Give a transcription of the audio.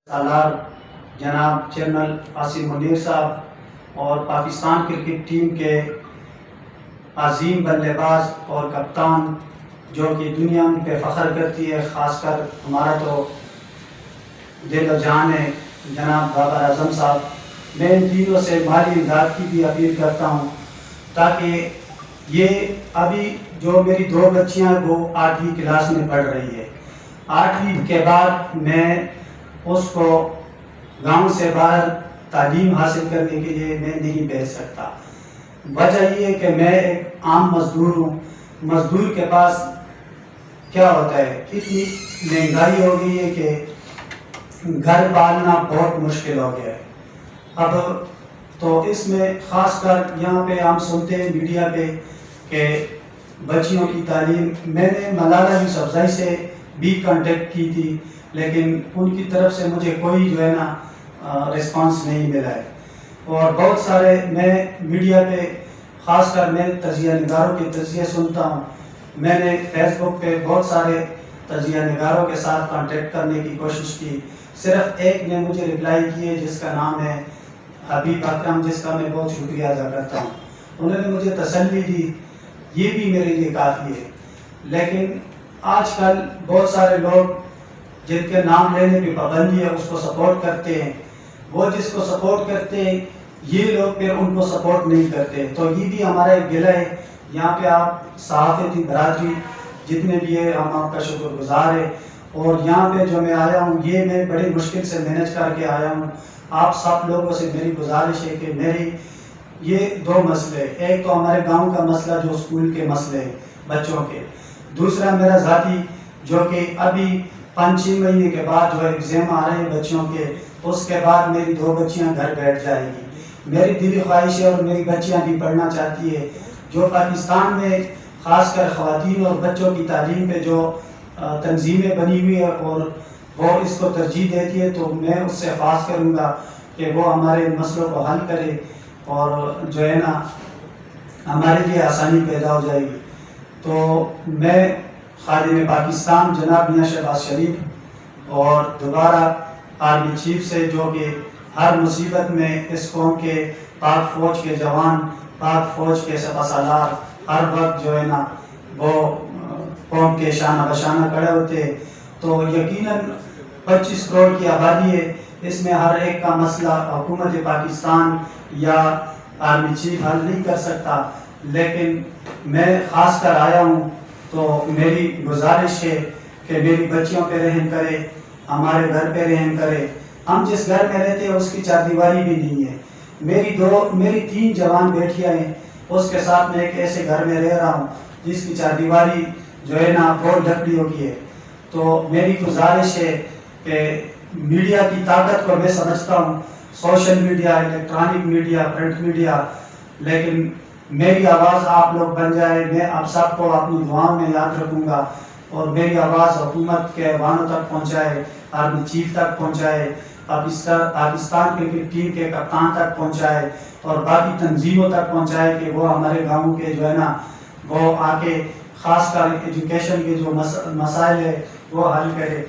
سالار جناب جنرل عاصم منیر صاحب اور پاکستان کرکٹ ٹیم کے عظیم بلے باز اور کپتان جو کہ دنیا پہ فخر کرتی ہے، خاص کر ہمارا تو دل و جان ہے جناب بابر اعظم صاحب، میں ان تینوں سے مالی امداد کی بھی اپیل کرتا ہوں تاکہ یہ ابھی جو میری دو بچیاں وہ 8ویں کلاس میں پڑھ رہی ہے، 8ویں کے بعد میں اس کو گاؤں سے باہر تعلیم حاصل کرنے کے لیے میں نہیں بھیج سکتا۔ وجہ یہ ہے کہ میں ایک عام مزدور ہوں، مزدور کے پاس کیا ہوتا ہے، اتنی مہنگائی ہو گئی ہے کہ گھر پالنا بہت مشکل ہو گیا ہے۔ اب تو اس میں خاص کر یہاں پہ ہم سنتے ہیں میڈیا پہ کہ بچیوں کی تعلیم، میں نے ملالہ یوسفزئی سے بھی کانٹیکٹ کی تھی لیکن ان کی طرف سے مجھے کوئی جو ہے نا رسپانس نہیں ملا ہے، اور بہت سارے میں میڈیا پہ خاص کر میں تجزیہ نگاروں کے تجزیے سنتا ہوں، میں نے فیس بک پہ بہت سارے تجزیہ نگاروں کے ساتھ کانٹیکٹ کرنے کی کوشش کی، صرف ایک نے مجھے رپلائی کی ہے جس کا نام ہے حبیب اکرم، جس کا میں بہت شکریہ ادا کرتا ہوں، انہوں نے مجھے تسلی دی، یہ بھی میرے لیے کافی ہے۔ لیکن آج کل بہت سارے لوگ جن کے نام لینے پہ پابندی ہے اس کو سپورٹ کرتے ہیں، وہ جس کو سپورٹ کرتے ہیں یہ لوگ پھر ان کو سپورٹ نہیں کرتے، تو یہ بھی ہمارا ایک گلہ ہے۔ یہاں پہ آپ صحافتی برادری جتنے بھی ہے ہم آپ کا شکر گزار ہے، اور یہاں پہ جو میں آیا ہوں یہ میں بڑی مشکل سے مینج کر کے آیا ہوں۔ آپ سب لوگوں سے میری گزارش ہے کہ میری یہ دو مسئلے، ایک تو ہمارے گاؤں کا مسئلہ جو اسکول کے مسئلے ہیں بچوں کے، دوسرا میرا ذاتی جو کہ ابھی 5-6 مہینے کے بعد جو ایگزام آ رہے ہیں بچوں کے، اس کے بعد میری دو بچیاں گھر بیٹھ جائیں گی۔ میری دلی خواہش ہے اور میری بچیاں بھی پڑھنا چاہتی ہے، جو پاکستان میں خاص کر خواتین اور بچوں کی تعلیم پہ جو تنظیمیں بنی ہوئی ہے اور وہ اس کو ترجیح دیتی ہے، تو میں اس سے خواہش کروں گا کہ وہ ہمارے مسئلوں کو حل کرے اور جو ہے نا ہمارے لیے آسانی پیدا ہو جائے گی۔ تو میں خادم پاکستان جناب میاں شہباز شریف اور دوبارہ آرمی چیف سے جو کہ ہر مصیبت میں اس قوم کے پاک فوج کے جوان، پاک فوج کے سپہ سالار ہر وقت جو ہے نا وہ قوم کے شانہ بشانہ کھڑے ہوتے، تو یقیناً 25 کروڑ کی آبادی ہے، اس میں ہر ایک کا مسئلہ حکومت پاکستان یا آرمی چیف حل نہیں کر سکتا، لیکن میں خاص کر آیا ہوں تو میری گزارش ہے کہ میری بچیوں پہ رحم کرے، ہمارے گھر پہ رحم کرے۔ ہم جس گھر میں رہتے ہیں اس کی چاردیواری بھی نہیں ہے، میری 3 جوان بیٹیاں ہیں، اس کے ساتھ میں ایک ایسے گھر میں رہ رہا ہوں جس کی چاردیواری جو ہے نا بہت لکڑیوں کی ہے۔ تو میری گزارش ہے کہ میڈیا کی طاقت کو میں سمجھتا ہوں، social media, electronic media, print media, لیکن میری آواز آپ لوگ بن جائے، میں آپ سب کو اپنی دعاؤں میں یاد رکھوں گا، اور میری آواز حکومت کے ایوانوں تک پہنچائے، آرمی چیف تک پہنچائے، پاکستان کرکٹ ٹیم کے کپتان تک پہنچائے اور باقی تنظیموں تک پہنچائے کہ وہ ہمارے گاؤں کے جو ہے نا وہ آ کے خاص کر ایجوکیشن کے جو مسائل ہے وہ حل کرے۔